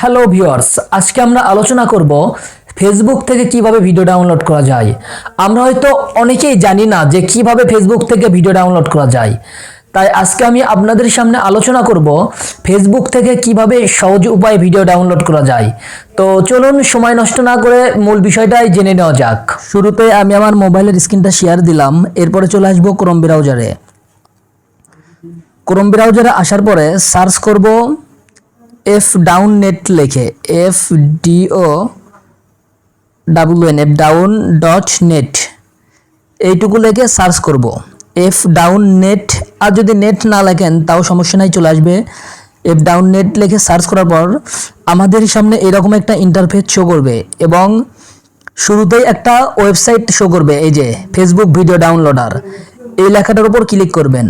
Hello viewers, আজকে আমরা আলোচনা করব ফেসবুক থেকে কিভাবে ভিডিও ডাউনলোড করা যায়। আমরা হয়তো অনেকেই জানি না যে কিভাবে ফেসবুক থেকে ভিডিও ডাউনলোড করা যায়। তাই আজকে আমি আপনাদের সামনে আলোচনা করব ফেসবুক থেকে কিভাবে সহজ উপায়ে ভিডিও ডাউনলোড করা যায়। তো চলুন সময় নষ্ট না করে মূল বিষয়টাই জেনে নেওয়া যাক। শুরুতে আমি আমার মোবাইলের স্ক্রিনটা শেয়ার দিলাম, এরপরে চলে আসবো ক্রোম ব্রাউজারে। ক্রোম ব্রাউজারে আসার পরে সার্চ করব fdownnet লিখে, fdown.net এইটুকু লিখে সার্চ করব fdownnet। আর যদি নেট না লেখেন তাও সমস্যা নাই, চলে আসবে। fdownnet লিখে সার্চ করার পর আমাদের সামনে এরকম একটা ইন্টারফেস শো করবে এবং শুরুতেই একটা ওয়েবসাইট শো করবে, এই যে ফেসবুক ভিডিও ডাউনলোডার, এই লেখাটার উপর ক্লিক করবেন।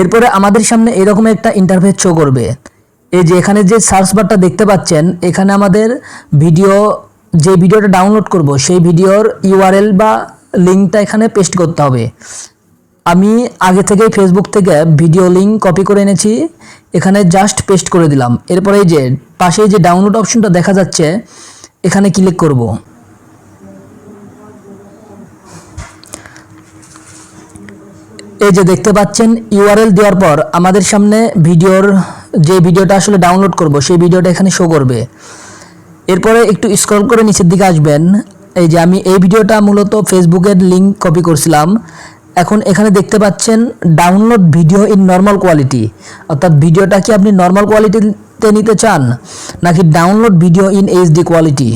এরপরে আমাদের সামনে এরকম একটা ইন্টারফেস শো করবে। এই যে এখানে যে সার্চ বারটা দেখতে পাচ্ছেন, এখানে আমাদের যে ভিডিওটা ডাউনলোড করব সেই ভিডিওর ইউআরএল বা লিঙ্কটা এখানে পেস্ট করতে হবে। আমি আগে থেকেই ফেসবুক থেকে ভিডিও লিঙ্ক কপি করে এনেছি, এখানে জাস্ট পেস্ট করে দিলাম। এরপরে এই যে পাশে যে ডাউনলোড অপশনটা দেখা যাচ্ছে, এখানে ক্লিক করব। এই যে দেখতে পাচ্ছেন ইউআরএল দেওয়ার পর আমাদের সামনে যে ভিডিওটা আসলে ডাউনলোড করব সেই ভিডিওটা এখানে শো করবে। এরপরে একটু স্ক্রল করে নিচের দিকে আসবেন। এই যে আমি এই ভিডিওটা মূলত ফেসবুকের লিঙ্ক কপি করছিলাম। এখন এখানে দেখতে পাচ্ছেন download video in normal quality, অর্থাৎ ভিডিওটা কি আপনি নর্মাল কোয়ালিটিতে নিতে চান নাকি download video in HD quality.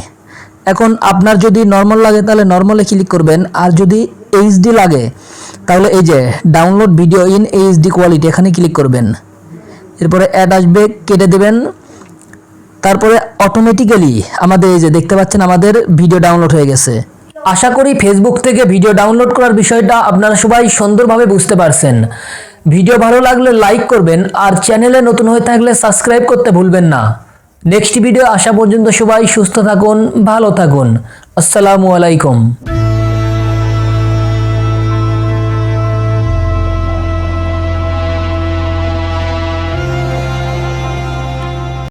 এখন আপনার যদি নর্মাল লাগে তাহলে নর্মালে ক্লিক করবেন, আর যদি এইচডি লাগে তাহলে এই যে download video in HD quality এখানে ক্লিক করবেন। এরপরে অ্যাড আসবে, কেটে দেবেন। তারপরে অটোমেটিক্যালি আমাদের এই যে দেখতে পাচ্ছেন আমাদের ভিডিও ডাউনলোড হয়ে গেছে। আশা করি ফেসবুক থেকে ভিডিও ডাউনলোড করার বিষয়টা আপনারা সবাই সুন্দরভাবে বুঝতে পারছেন। ভিডিও ভালো লাগলে লাইক করবেন, আর চ্যানেলে নতুন হয়ে থাকলে সাবস্ক্রাইব করতে ভুলবেন না। নেক্সট ভিডিও আসা পর্যন্ত সবাই সুস্থ থাকুন, ভালো থাকুন। আসসালামু আলাইকুম।